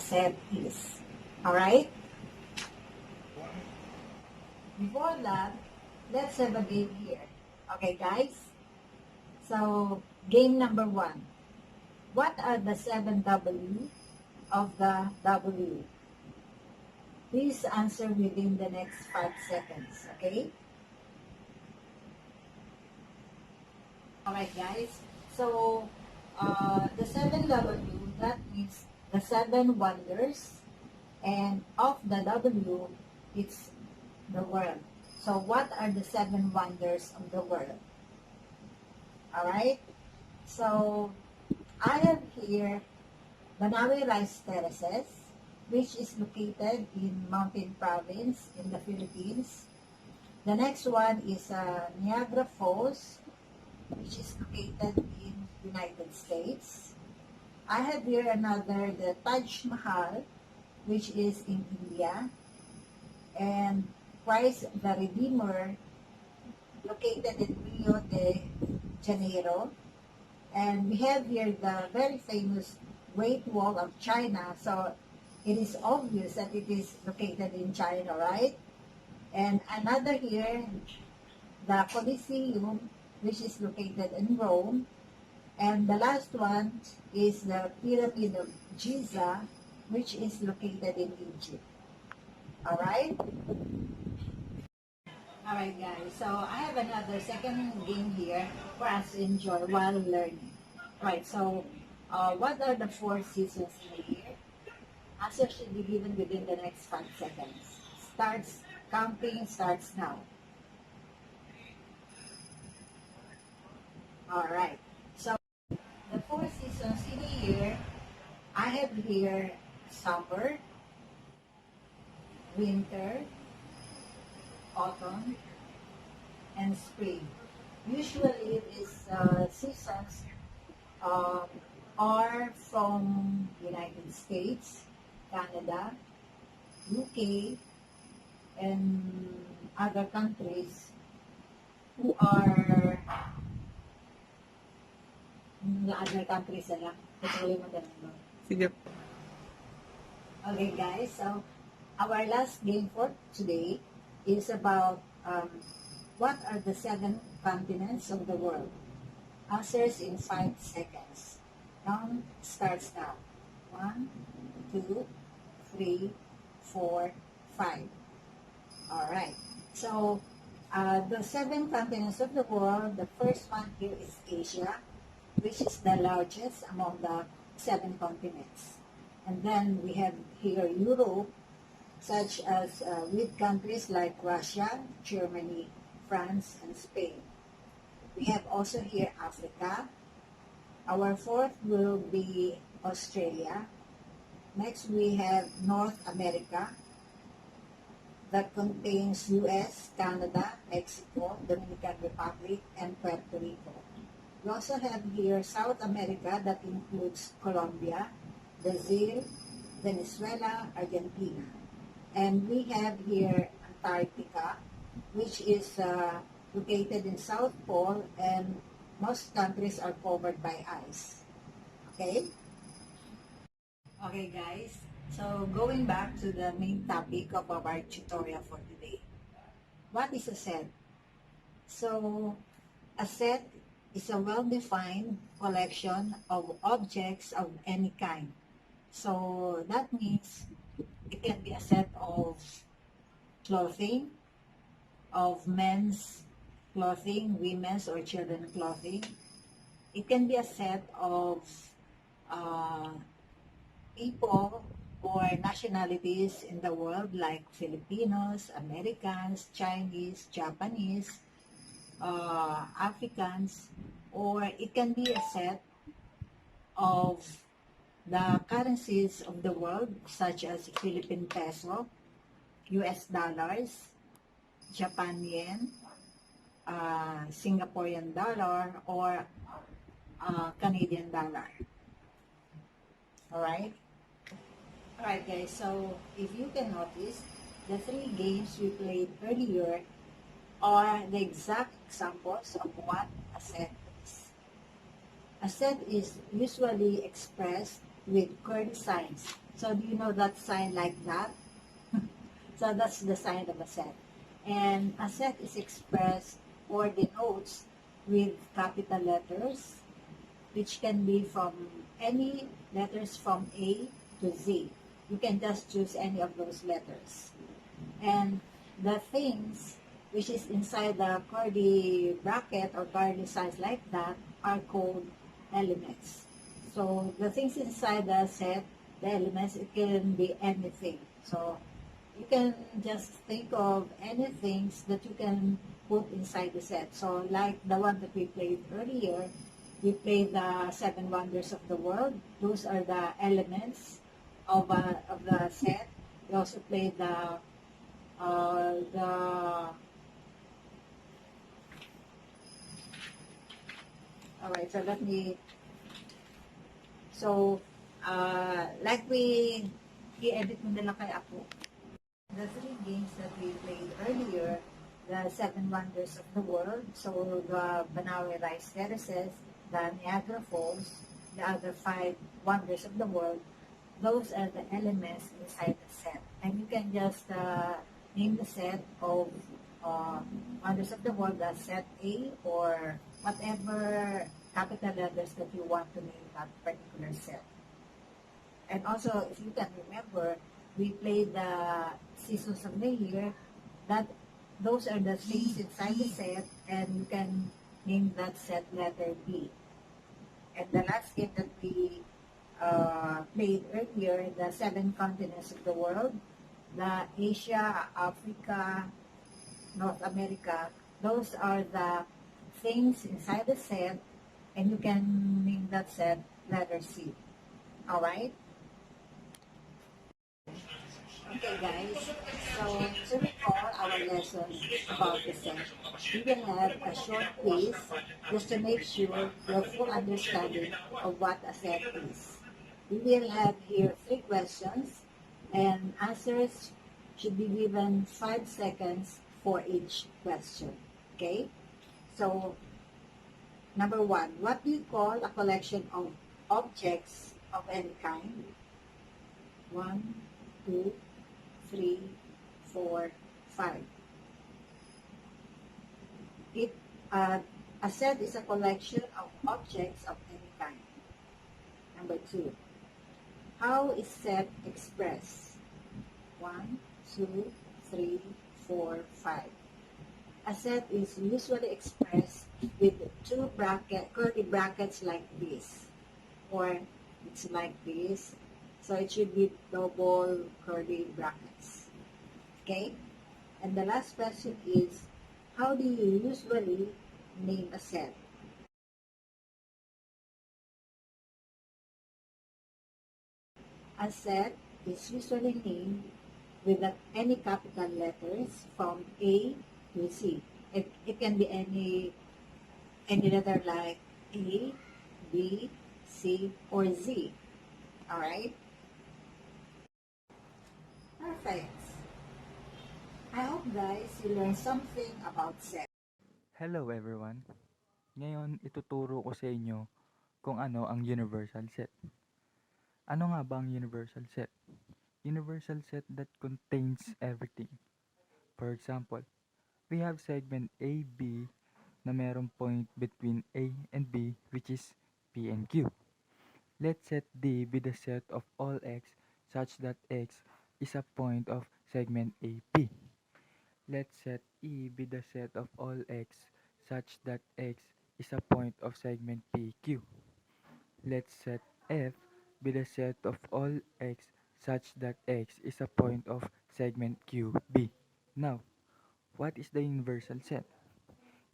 set is. Alright? Before that, let's have a game here. Okay, guys? So, game number 1. What are the 7 W of the W? Please answer within the next 5 seconds, okay? Alright, guys. So, the 7 W, that means the 7 wonders, and of the W, it's the world. So, what are the 7 wonders of the world? Alright? So, I have here Banawe Rice Terraces, which is located in Mountain Province in the Philippines. The next one is Niagara Falls, which is located in United States. I have here another, the Taj Mahal, which is in India. And Christ the Redeemer, located in Rio de Janeiro. And we have here the very famous Great Wall of China. So it is obvious that it is located in China, right? And another here, the Colosseum, which is located in Rome. And the last one is the Pyramid of Giza, which is located in Egypt. Alright? Alright, guys. So I have another second game here for us to enjoy while learning. Alright, so what are the 4 seasons in the year? Answer should be given within the next 5 seconds. Counting starts now. Alright. So the 4 seasons in a year, I have here summer, winter, autumn, and spring. Usually these seasons are from United States, Canada, UK, and other countries who are Sige. Okay, guys, so our last game for today is about what are the 7 continents of the world? Answers in 5 seconds. Count starts now. 1, 2, 3, 4, 5. Alright. So, the 7 continents of the world, the first one here is Asia, which is the largest among the 7 continents. And then we have here Europe, such as with countries like Russia, Germany, France, and Spain. We have also here Africa. Our 4th will be Australia. Next we have North America, that contains US, Canada, Mexico, Dominican Republic, and Puerto Rico. We also have here South America, that includes Colombia, Brazil, Venezuela, Argentina. And we have here Antarctica, which is located in South Pole, and most countries are covered by ice. Okay? Okay, guys. So, going back to the main topic of our tutorial for today. What is a set? So, a set is a well-defined collection of objects of any kind. So, that means it can be a set of clothing, of men's clothing, women's or children's clothing. It can be a set of people or nationalities in the world, like Filipinos, Americans, Chinese, Japanese, Africans, or it can be a set of the currencies of the world, such as Philippine peso, US dollars, Japan yen, Singaporean dollar, or Canadian dollar. Alright? Alright, guys, so if you can notice, the 3 games we played earlier are the exact examples of what a set is. A set is usually expressed with curly signs, So do you know that sign like that? So that's the sign of a set. And a set is expressed or denotes with capital letters, which can be from any letters from A to Z. You can just choose any of those letters. And the things which is inside the curly bracket or curly size like that are called elements. So the things inside the set, the elements, it can be anything. So you can just think of any things that you can put inside the set. So like the one that we played earlier, we played the seven wonders of the world. Those are the elements of the set. We also played the all right. So let me. So like we i-edit mo na lang kay Apo. The three games that we played earlier, the seven wonders of the world, so the Banawe Rice Terraces, the Niagara Falls, the other five wonders of the world, those are the elements inside the set. And you can just name the set of uh, wonders of the world as set A or whatever capital letters that you want to name that particular set. And also, if you can remember, we played the seasons of the year. That those are the things inside the set, and you can name that set letter B. And the last game that we played earlier, the seven continents of the world, the Asia, Africa, North America, those are the things inside the set, and you can name that set letter C. All right? Okay, guys. So, to recall our lessons about the set, we will have a short quiz just to make sure your full understanding of what a set is. We will have here three questions, and answers should be given 5 seconds for each question. Okay? So, number one, what do you call a collection of objects of any kind? 1, 2, 3, 4, 5. It a set is a collection of objects of any kind. Number two, how is set expressed? 1, 2, 3, 4, 5. A set is usually expressed with two curly brackets like this, or it's like this. So it should be double curly brackets. Okay? And the last question is, how do you usually name a set? A set is usually named with any capital letters from A to Z. It can be any letter like A, B, C, or Z. Alright? Perfect. I hope guys you learned something about set. Hello everyone! Ngayon ituturo ko sa inyo kung ano ang universal set. Ano nga ba ang universal set? Universal set that contains everything. For example, we have segment AB na merong point between A and B which is P and Q. Let set D be the set of all x such that x is a point of segment AP. Let set E be the set of all x such that x is a point of segment PQ. Let set F be the set of all x such that x is a point of segment QB. Now, what is the universal set?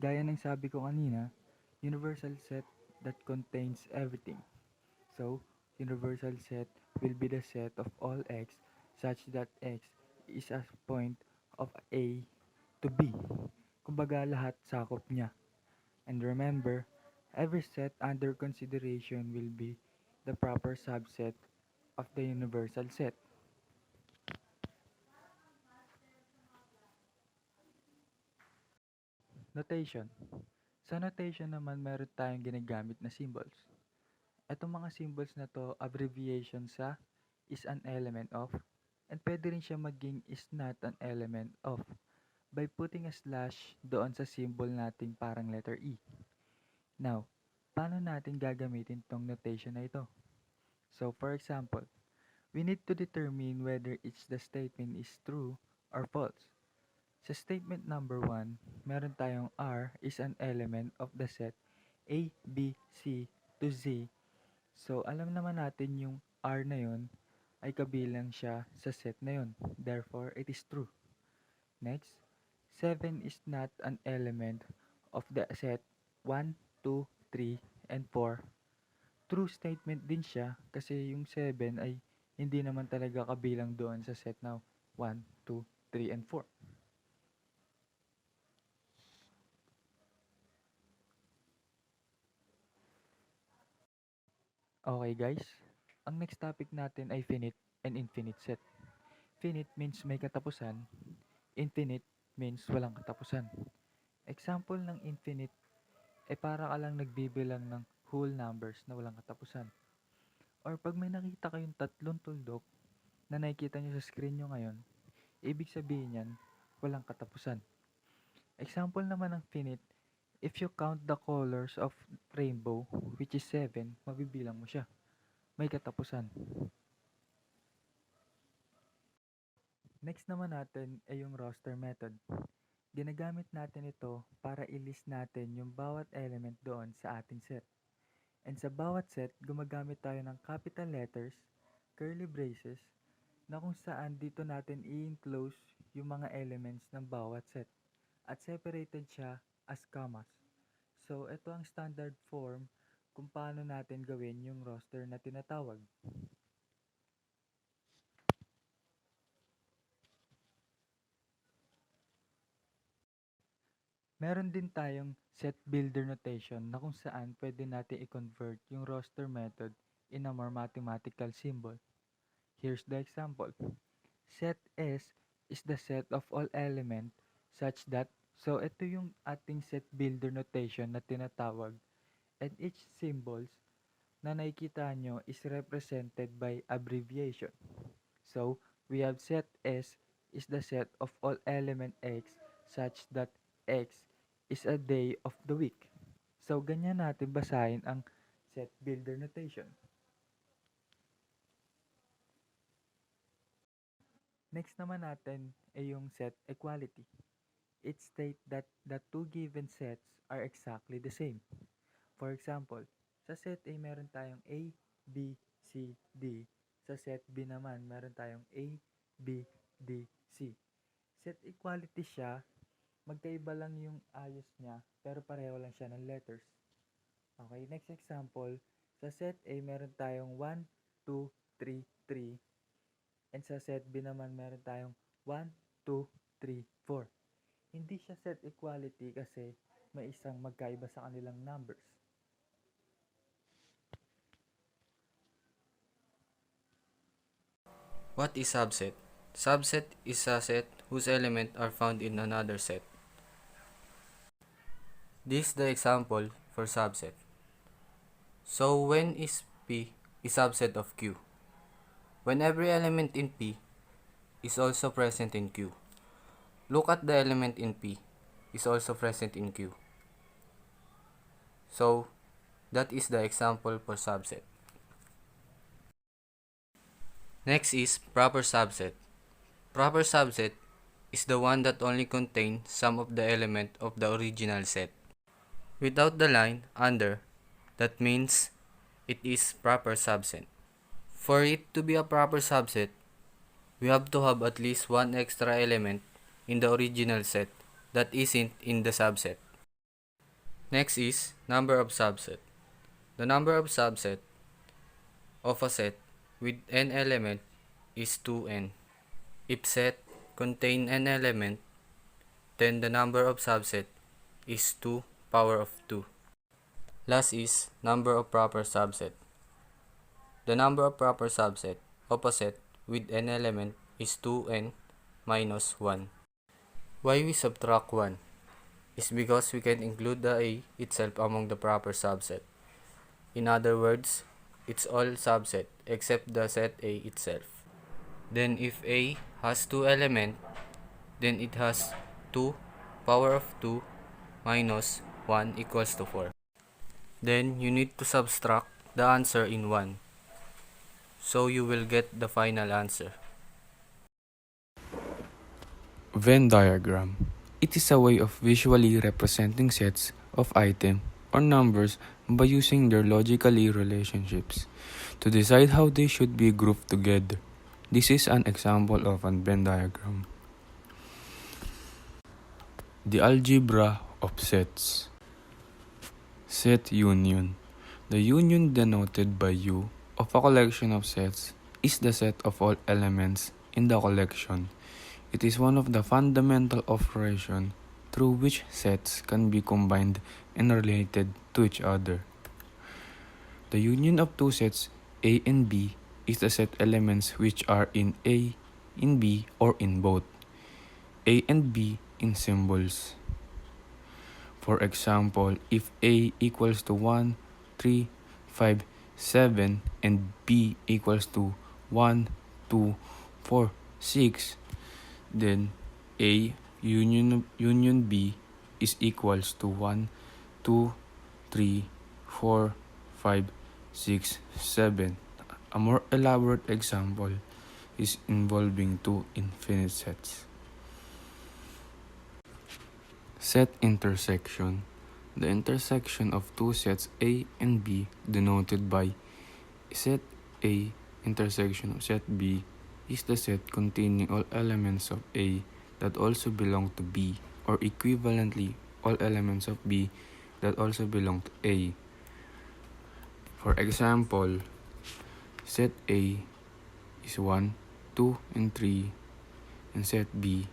Gaya ng sabi ko kanina, universal set that contains everything. So, universal set will be the set of all x such that x is a point of A to B. Kumbaga lahat sakop niya. And remember, every set under consideration will be the proper subset of the universal set. Notation. Sa notation naman meron tayong ginagamit na symbols. Itong mga symbols na to abbreviation sa is an element of, and pwede rin siya maging is not an element of by putting a slash doon sa symbol nating parang letter E. Now, paano natin gagamitin tong notation na ito? So, for example, we need to determine whether the statement is true or false. Sa statement number 1, meron tayong R is an element of the set A, B, C to Z. So, alam naman natin yung R na yun ay kabilang siya sa set na yun. Therefore, it is true. Next, 7 is not an element of the set 1, 2, 3, and 4. True statement din siya kasi yung 7 ay hindi naman talaga kabilang doon sa set na 1, 2, 3, and 4. Okay guys, ang next topic natin ay finite and infinite set. Finite means may katapusan, infinite means walang katapusan. Example ng infinite ay para ka lang nagbibilang ng whole numbers na walang katapusan. Or pag may nakita kayong tatlong tuldok na nakikita nyo sa screen nyo ngayon, ibig sabihin yan, walang katapusan. Example naman ng finite, if you count the colors of rainbow, which is 7, mabibilang mo siya. May katapusan. Next naman natin ay yung roster method. Ginagamit natin ito para i-list natin yung bawat element doon sa ating set. And sa bawat set, gumagamit tayo ng capital letters, curly braces, na kung saan dito natin i-enclose yung mga elements ng bawat set. At separated siya as commas. So, ito ang standard form kung paano natin gawin yung roster na tinatawag. Meron din tayong set builder notation na kung saan pwede natin i-convert yung roster method in a more mathematical symbol. Here's the example. Set S is the set of all element such that, so ito yung ating set builder notation na tinatawag, and each symbols na nakikita nyo is represented by abbreviation. So, we have set S is the set of all element X such that X is a day of the week. So, ganyan natin basahin ang set builder notation. Next naman natin ay yung set equality. It states that the two given sets are exactly the same. For example, sa set A meron tayong A, B, C, D. Sa set B naman meron tayong A, B, D, C. Set equality siya, magkaiba lang yung ayos niya, pero pareho lang siya ng letters. Okay, next example, sa set A meron tayong 1, 2, 3, 3. And sa set B naman meron tayong 1, 2, 3, 4. Hindi siya set equality kasi may isang magkaiba sa kanilang numbers. What is subset? Subset is a set whose elements are found in another set. This is the example for subset. So when is P is subset of Q? When every element in P is also present in Q. Look at the element in P is also present in Q. So that is the example for subset. Next is proper subset. Proper subset is the one that only contains some of the element of the original set. Without the line under, that means it is proper subset. For it to be a proper subset, we have to have at least one extra element in the original set that isn't in the subset. Next is number of subset. The number of subset of a set with n element is 2n. If set contain n element, then the number of subset is 2 power of 2. Last is number of proper subset. The number of proper subset of a set with n element is 2n minus 1. Why we subtract 1 is because we can include the a itself among the proper subset. In other words, it's all subset except the set A itself. Then if A has 2 elements, then it has 2 power of 2 minus 1 equals to 4. Then you need to subtract the answer in 1. So you will get the final answer. Venn diagram. It is a way of visually representing sets of items or numbers by using their logically relationships to decide how they should be grouped together. This is an example of a Venn diagram. The algebra of sets. Set union. The union denoted by U of a collection of sets is the set of all elements in the collection. It is one of the fundamental operations through which sets can be combined and related to each other. The union of two sets A and B is the set elements which are in A, in B, or in both A and B in symbols. For example, if A equals to 1, 3, 5, 7, and B equals to 1, 2, 4, 6, then A union B is equals to 1, 2, 3, 4, 5, 6, 7. A more elaborate example is involving two infinite sets. Set intersection. The intersection of two sets A and B denoted by set A intersection of set B is the set containing all elements of A that also belong to B, or equivalently all elements of B that also belong to A. For example, set A is 1, 2, and 3, and set B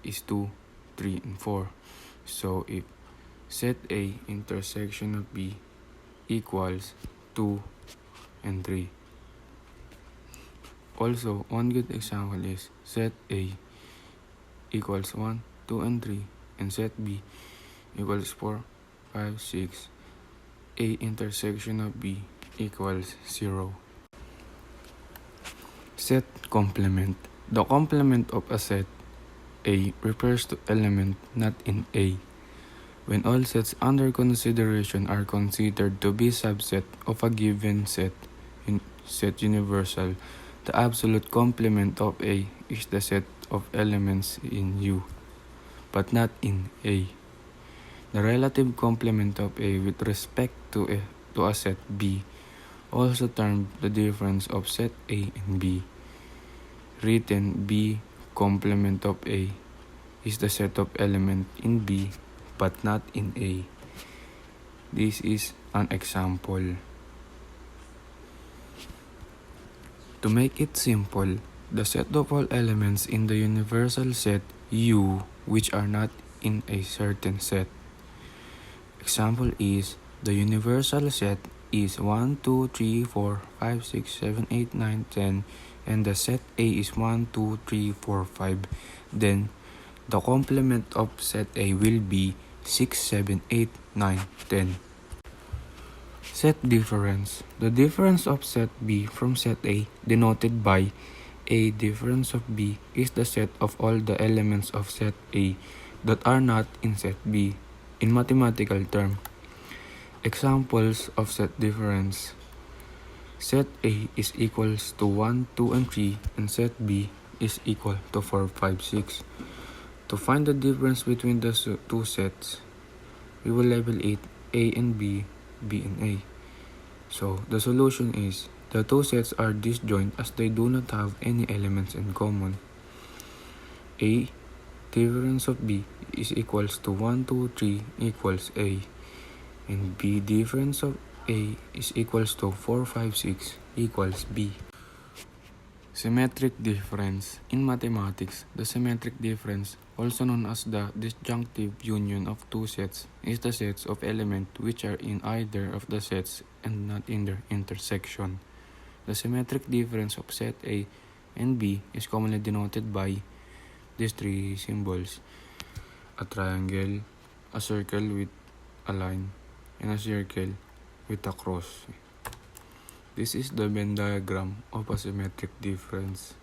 is 2, 3, and 4. So if set A intersection of B equals 2 and 3. Also, one good example is set A equals 1, 2, and 3, and set B equals 4, 5, 6. A intersection of B equals 0. Set complement. The complement of a set A refers to element not in A. When all sets under consideration are considered to be subset of a given set universal, the absolute complement of A is the set of elements in U, but not in A. The relative complement of A with respect to a set B, also termed the difference of set A and B. Written B complement of A is the set of element in B but not in A. This is an example. To make it simple, the set of all elements in the universal set U which are not in a certain set. Example is, the universal set is 1, 2, 3, 4, 5, 6, 7, 8, 9, 10, and the set A is 1, 2, 3, 4, 5. Then, the complement of set A will be 6, 7, 8, 9, 10. Set difference. The difference of set B from set A, denoted by A difference of B, is the set of all the elements of set A that are not in set B. In mathematical term, examples of set difference. Set A is equals to 1, 2, and 3, and set B is equal to 4, 5, 6. To find the difference between the two sets, we will label it A and B, B and A. So, the solution is, the two sets are disjoint as they do not have any elements in common. A difference of B is equals to 1, 2, 3 equals A, and B difference of A is equals to 4, 5, 6 equals B. Symmetric difference. In mathematics, the symmetric difference, also known as the disjunctive union of two sets, is the sets of elements which are in either of the sets and not in their intersection. The symmetric difference of set A and B is commonly denoted by these three symbols: a triangle, a circle with a line, and a circle with a cross. This is the Venn diagram of a symmetric difference.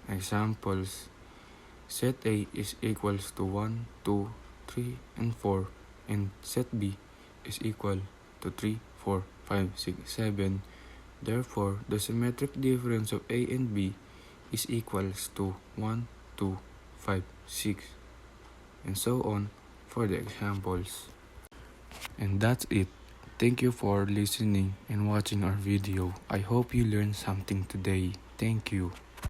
Examples: set A is equals to 1, 2, 3, and 4, and set B is equal to 3, 4, 5, 6, 7. Therefore, the symmetric difference of A and B is equals to 1, 2, 5, 6, and so on for the examples. And that's it. Thank you for listening and watching our video. I hope you learned something today. Thank you.